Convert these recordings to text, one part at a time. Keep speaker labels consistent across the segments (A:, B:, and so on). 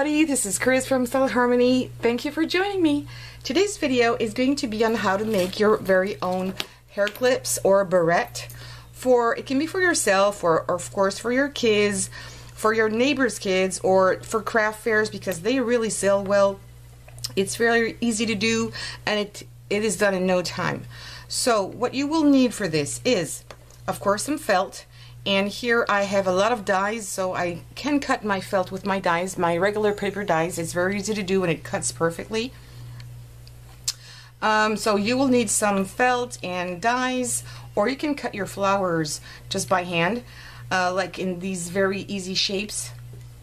A: everybody, this is Chris from Stylharmony. Thank you for joining me. Today's video is going to be on how to make your very own hair clips or barrette. It can be for yourself or of course for your kids, for your neighbor's kids, or for craft fairs because they really sell well. It's very easy to do and it is done in no time. So what you will need for this is, of course, some felt. And here I have a lot of dies, so I can cut my felt with my dies, my regular paper dies. It's very easy to do and it cuts perfectly. So you will need some felt and dies, or you can cut your flowers just by hand, like in these very easy shapes.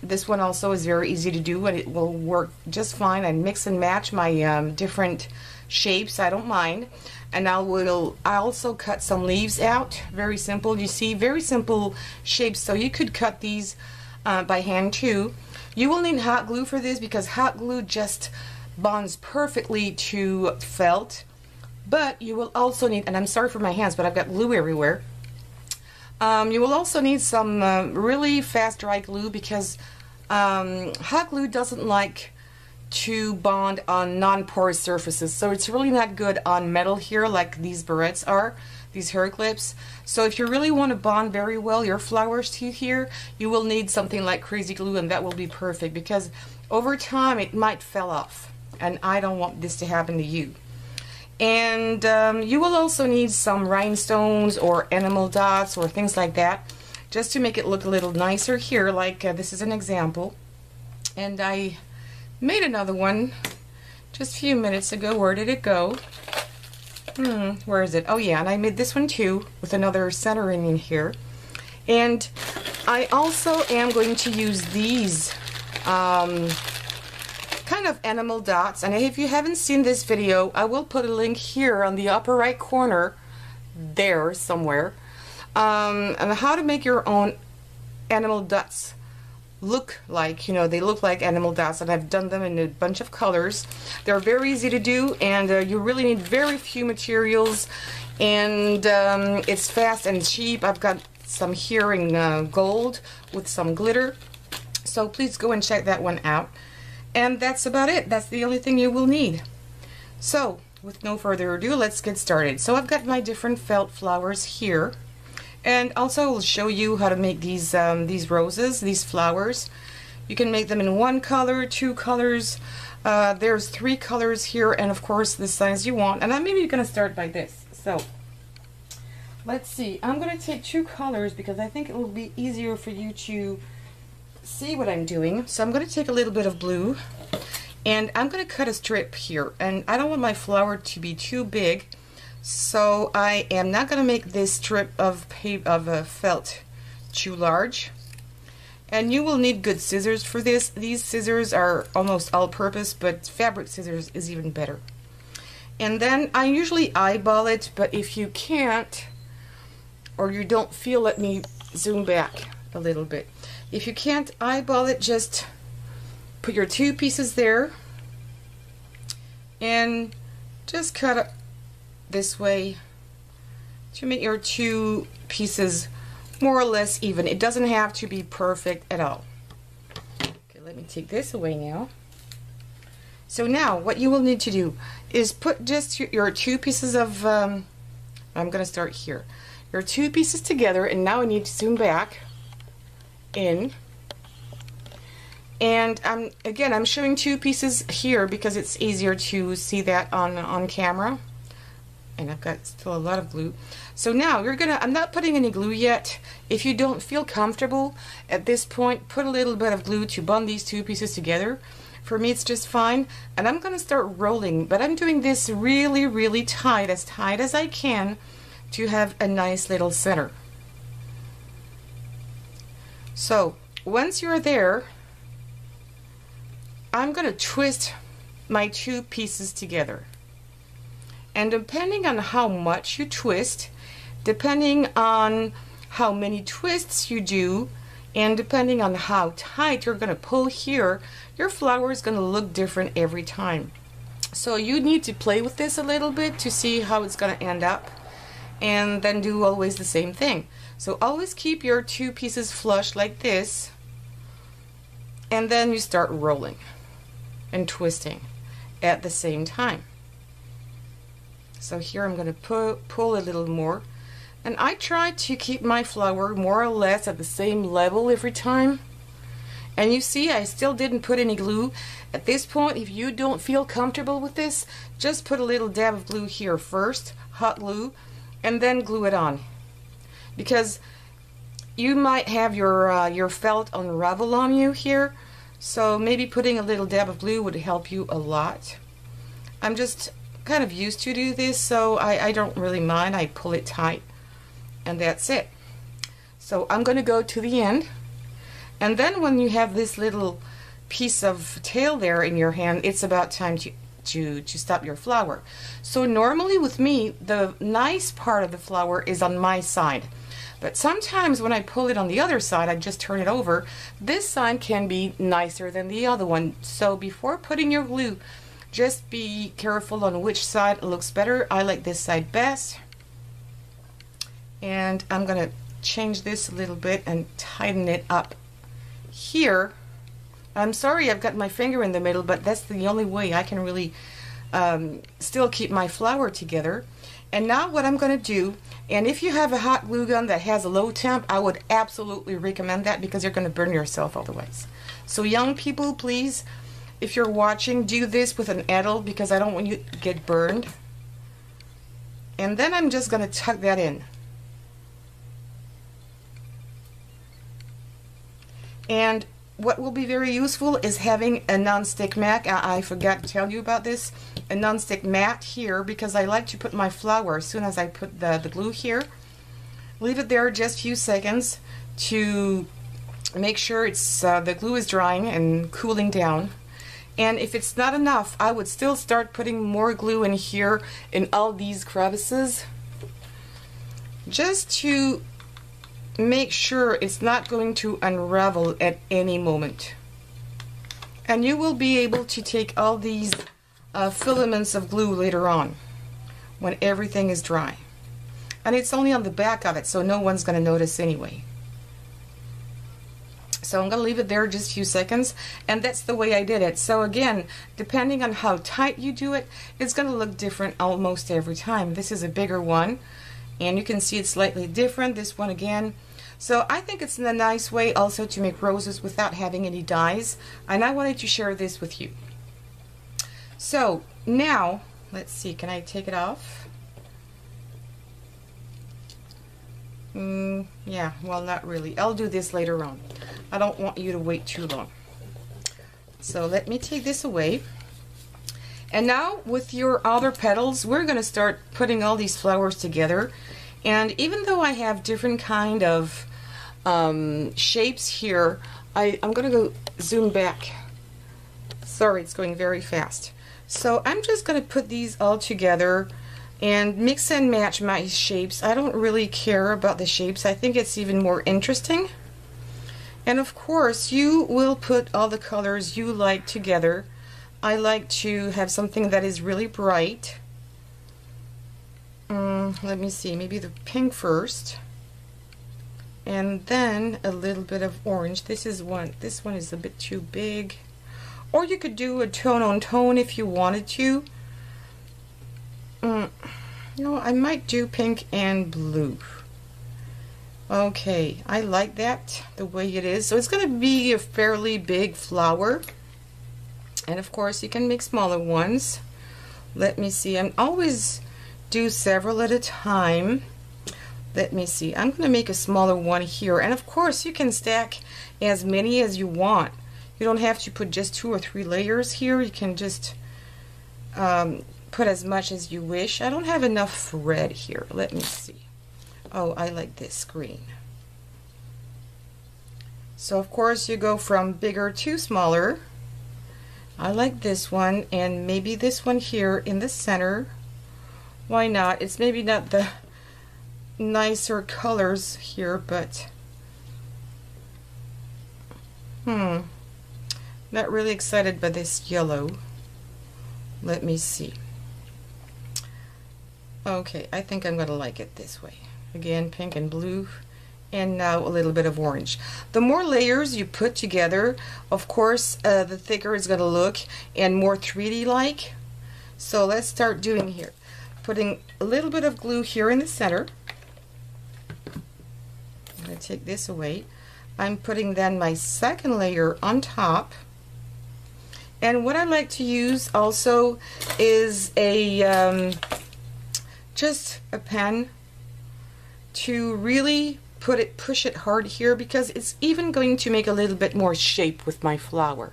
A: This one also is very easy to do and it will work just fine. I mix and match my different shapes, I don't mind. And I also cut some leaves out. Very simple, you see, very simple shapes. So you could cut these by hand too. You will need hot glue for this because hot glue just bonds perfectly to felt. But you will also need, and I'm sorry for my hands, but I've got glue everywhere. You will also need some really fast dry glue because hot glue doesn't like to bond on non-porous surfaces, so it's really not good on metal here like these barrettes are, these hair clips. So if you really want to bond very well your flowers to here, you will need something like crazy glue, and that will be perfect because over time it might fall off, and I don't want this to happen to you. And you will also need some rhinestones or enamel dots or things like that just to make it look a little nicer here, like this is an example. And I made another one just a few minutes ago. Where did it go? Where is it? Oh yeah, and I made this one too with another centering in here. And I also am going to use these kind of enamel dots, and if you haven't seen this video, I will put a link here on the upper right corner there somewhere on how to make your own enamel dots look like, you know, they look like enamel dots, and I've done them in a bunch of colors. They're very easy to do, and you really need very few materials, and it's fast and cheap. I've got some here in gold with some glitter, so please go and check that one out. And that's about it. That's the only thing you will need. So with no further ado, let's get started. So I've got my different felt flowers here. And also I'll show you how to make these roses, these flowers. You can make them in one color, two colors. There's 3 colors here, and of course the size you want. And I'm maybe going to start by this. So let's see. I'm going to take 2 colors because I think it will be easier for you to see what I'm doing. So I'm going to take a little bit of blue, and I'm going to cut a strip here. And I don't want my flower to be too big, so I am not going to make this strip of felt too large. And you will need good scissors for this. These scissors are almost all-purpose, but fabric scissors is even better. And then I usually eyeball it, but if you can't, or you don't feel, let me zoom back a little bit. If you can't eyeball it, just put your 2 pieces there and just cut it this way to make your 2 pieces more or less even. It doesn't have to be perfect at all. Okay, let me take this away now. So now what you will need to do is put just your 2 pieces of I'm going to start here, your 2 pieces together, and now I need to zoom back in. And again, I'm showing 2 pieces here because it's easier to see that on camera. And I've got still a lot of glue. So now I'm not putting any glue yet. If you don't feel comfortable at this point, put a little bit of glue to bond these 2 pieces together. For me, it's just fine. And I'm going to start rolling, but I'm doing this really, really tight as I can to have a nice little center. So once you're there, I'm going to twist my 2 pieces together. And depending on how much you twist, depending on how many twists you do, and depending on how tight you're going to pull here, your flower is going to look different every time. So you need to play with this a little bit to see how it's going to end up, and then do always the same thing. So always keep your 2 pieces flush like this, and then you start rolling and twisting at the same time. So here I'm going to pull a little more, and I try to keep my flower more or less at the same level every time. And you see, I still didn't put any glue. At this point, if you don't feel comfortable with this, just put a little dab of glue here first, hot glue, and then glue it on. Because you might have your felt unravel on you here, so maybe putting a little dab of glue would help you a lot. I'm just kind of used to do this, so I don't really mind. I pull it tight, and that's it. So I'm going to go to the end. And then when you have this little piece of tail there in your hand, it's about time to stop your flower. So normally with me, the nice part of the flower is on my side. But sometimes when I pull it on the other side, I just turn it over. This side can be nicer than the other one. So before putting your glue, just be careful on which side looks better. I like this side best. And I'm going to change this a little bit and tighten it up here. I'm sorry I've got my finger in the middle, but that's the only way I can really still keep my flower together. And now what I'm going to do, and if you have a hot glue gun that has a low temp, I would absolutely recommend that, because you're going to burn yourself otherwise. So young people, please, if you're watching, do this with an adult, because I don't want you to get burned. And then I'm just going to tuck that in. And what will be very useful is having a non-stick mat. I forgot to tell you about this. A non-stick mat here, because I like to put my flower as soon as I put the glue here. Leave it there just a few seconds to make sure it's the glue is drying and cooling down. And if it's not enough, I would still start putting more glue in here in all these crevices, just to make sure it's not going to unravel at any moment. And you will be able to take all these filaments of glue later on when everything is dry. And it's only on the back of it, so no one's going to notice anyway. So I'm going to leave it there just a few seconds, and that's the way I did it. So again, depending on how tight you do it, it's going to look different almost every time. This is a bigger one, and you can see it's slightly different. This one again. So I think it's a nice way also to make roses without having any dyes, and I wanted to share this with you. So now, let's see, can I take it off? Yeah, well, not really. I'll do this later on. I don't want you to wait too long. So let me take this away. And now with your other petals, we're going to start putting all these flowers together. And even though I have different kind of shapes here, I'm going to go zoom back. Sorry, it's going very fast. So I'm just going to put these all together and mix and match my shapes. I don't really care about the shapes. I think it's even more interesting. And of course, you will put all the colors you like together. I like to have something that is really bright. Let me see, maybe the pink first, and then a little bit of orange. This one is a bit too big. Or you could do a tone on tone if you wanted to. No, I might do pink and blue. Okay, I like that the way it is. So it's going to be a fairly big flower. And of course you can make smaller ones. Let me see, I'm always do several at a time. Let me see, I'm going to make a smaller one here. And of course you can stack as many as you want. You don't have to put just 2 or 3 layers here. You can just put as much as you wish. I don't have enough red here. Let me see. Oh, I like this green. So of course you go from bigger to smaller. I like this one, and maybe this one here in the center. Why not? It's maybe not the nicer colors here, but not really excited by this yellow. Let me see. Okay, I think I'm going to like it this way. Again, pink and blue, and now a little bit of orange. The more layers you put together, of course, the thicker it's going to look and more 3D like. So let's start doing here. Putting a little bit of glue here in the center. I'm going to take this away. I'm putting then my second layer on top. And what I like to use also is a just a pen to really push it hard here, because it's even going to make a little bit more shape with my flower.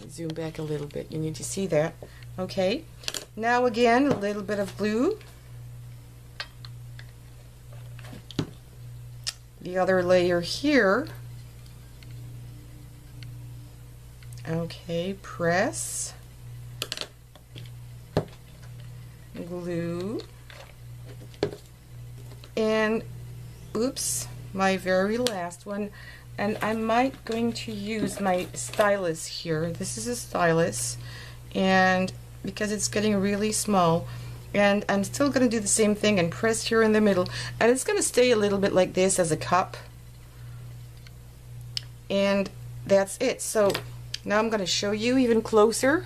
A: Zoom back a little bit, you need to see that. Okay, now again a little bit of glue. The other layer here. Okay, press, glue, and oops, my very last one. And I might going to use my stylus here. This is a stylus, and because it's getting really small, and I'm still going to do the same thing and press here in the middle, and it's going to stay a little bit like this as a cup, and that's it. So now I'm going to show you even closer.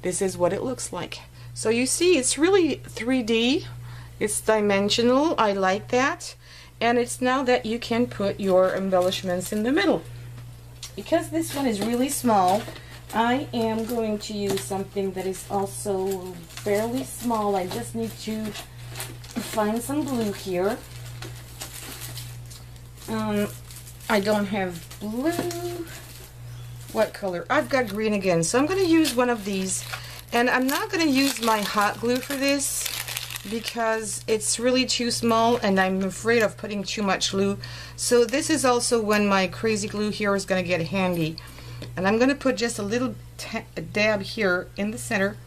A: This is what it looks like. So you see, it's really 3D, it's dimensional. I like that. And it's now that you can put your embellishments in the middle. Because this one is really small, I am going to use something that is also fairly small. I just need to find some blue here. I don't have blue. What color? I've got green again, so I'm going to use one of these. And I'm not going to use my hot glue for this because it's really too small and I'm afraid of putting too much glue. So this is also when my crazy glue here is going to get handy. And I'm going to put just a little dab here in the center.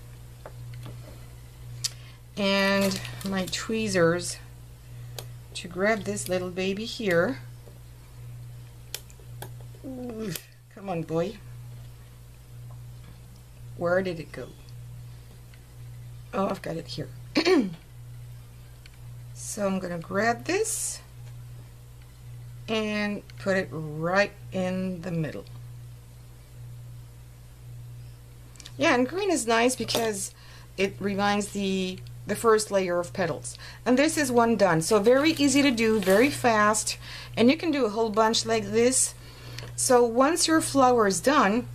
A: And my tweezers to grab this little baby here. Ooh. Come on, boy. Where did it go? Oh, I've got it here. So I'm going to grab this and put it right in the middle. Yeah, and green is nice because it reminds the first layer of petals. And this is one done. So very easy to do, very fast, and you can do a whole bunch like this. So once your flower is done,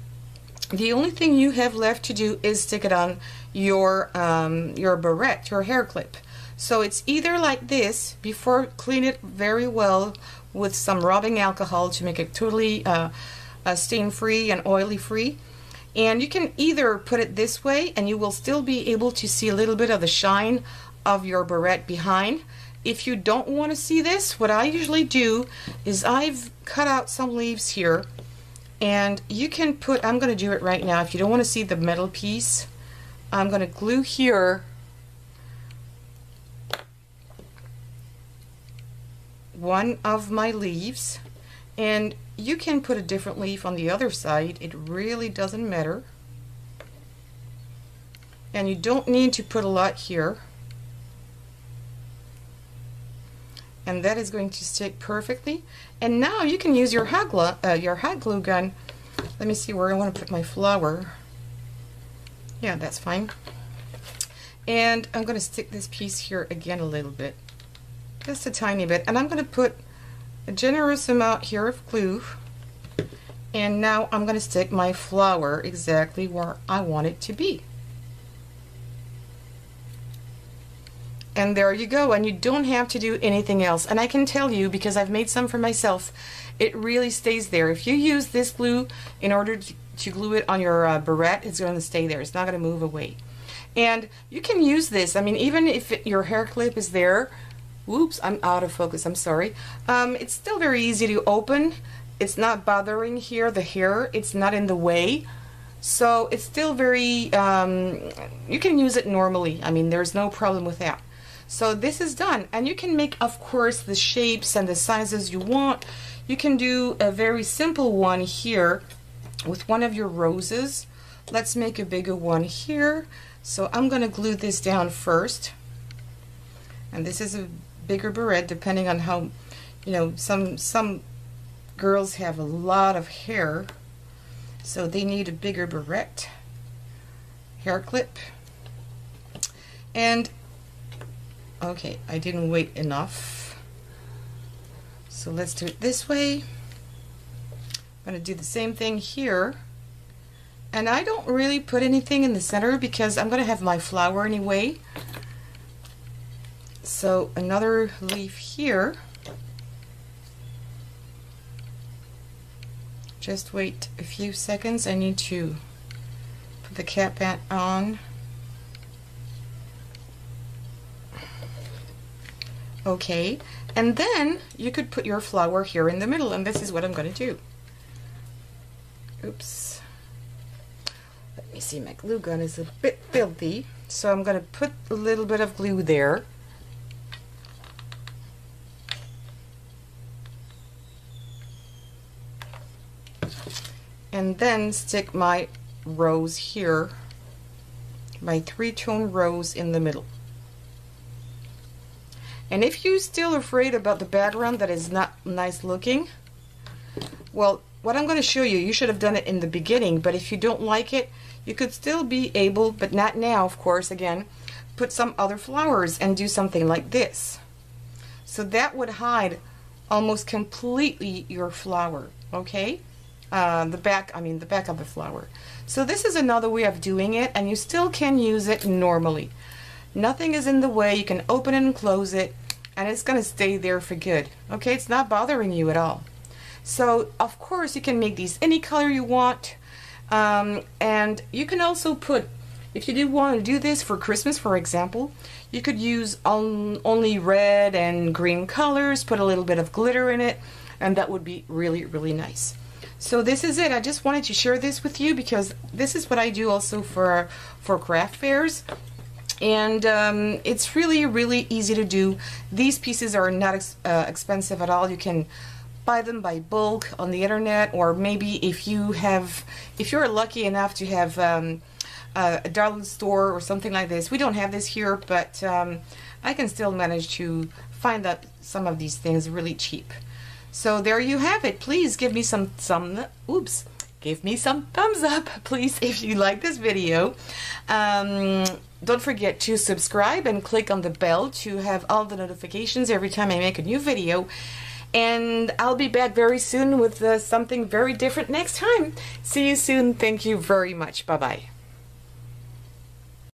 A: the only thing you have left to do is stick it on your barrette, your hair clip. So it's either like this, before clean it very well with some rubbing alcohol to make it totally stain free and oily free. And you can either put it this way and you will still be able to see a little bit of the shine of your barrette behind. If you don't want to see this, what I usually do is I've cut out some leaves here, and you can put, I'm going to do it right now, if you don't want to see the metal piece, I'm going to glue here one of my leaves, and you can put a different leaf on the other side, it really doesn't matter. And you don't need to put a lot here. And that is going to stick perfectly. And now you can use your hot glue gun. Let me see where I want to put my flower. Yeah, that's fine. And I'm going to stick this piece here again a little bit, just a tiny bit. And I'm going to put a generous amount here of glue. And now I'm going to stick my flower exactly where I want it to be. And there you go, and you don't have to do anything else. And I can tell you, because I've made some for myself, it really stays there. If you use this glue in order to glue it on your barrette, it's going to stay there. It's not going to move away. And you can use this, I mean, even if your hair clip is there, whoops, I'm out of focus, I'm sorry. It's still very easy to open. It's not bothering here, the hair, it's not in the way. So it's still very, you can use it normally. I mean, there's no problem with that. So this is done, and you can make, of course, the shapes and the sizes you want. You can do a very simple one here with one of your roses. Let's make a bigger one here. So I'm going to glue this down first. And this is a bigger barrette, depending on how, you know, some girls have a lot of hair, so they need a bigger barrette hair clip. And okay, I didn't wait enough, so let's do it this way. I'm going to do the same thing here, and I don't really put anything in the center because I'm going to have my flower anyway. So another leaf here. Just wait a few seconds. I need to put the cap back on. Okay, and then you could put your flower here in the middle, and this is what I'm going to do. Oops. Let me see, my glue gun is a bit filthy, so I'm going to put a little bit of glue there. And then stick my rose here, my 3-tone rose in the middle. And if you're still afraid about the background that is not nice looking, well, what I'm going to show you, you should have done it in the beginning, but if you don't like it, you could still be able, but not now, of course, again, put some other flowers and do something like this. So that would hide almost completely your flower, okay? The back of the flower. So this is another way of doing it, and you still can use it normally. Nothing is in the way. You can open it and close it, and it's going to stay there for good. Okay, it's not bothering you at all. So of course you can make these any color you want, and you can also put, if you do want to do this for Christmas, for example, you could use only red and green colors, put a little bit of glitter in it, and that would be really, really nice. So this is it. I just wanted to share this with you because this is what I do also for craft fairs. And it's really, really easy to do. These pieces are not expensive at all. You can buy them by bulk on the internet, or maybe if you're lucky enough to have a dollar store or something like this. We don't have this here, but I can still manage to find out some of these things really cheap. So there you have it. Please give me some give me some thumbs up, please, if you like this video. Don't forget to subscribe and click on the bell to have all the notifications every time I make a new video. And I'll be back very soon with something very different next time. See you soon. Thank you very much. Bye-bye.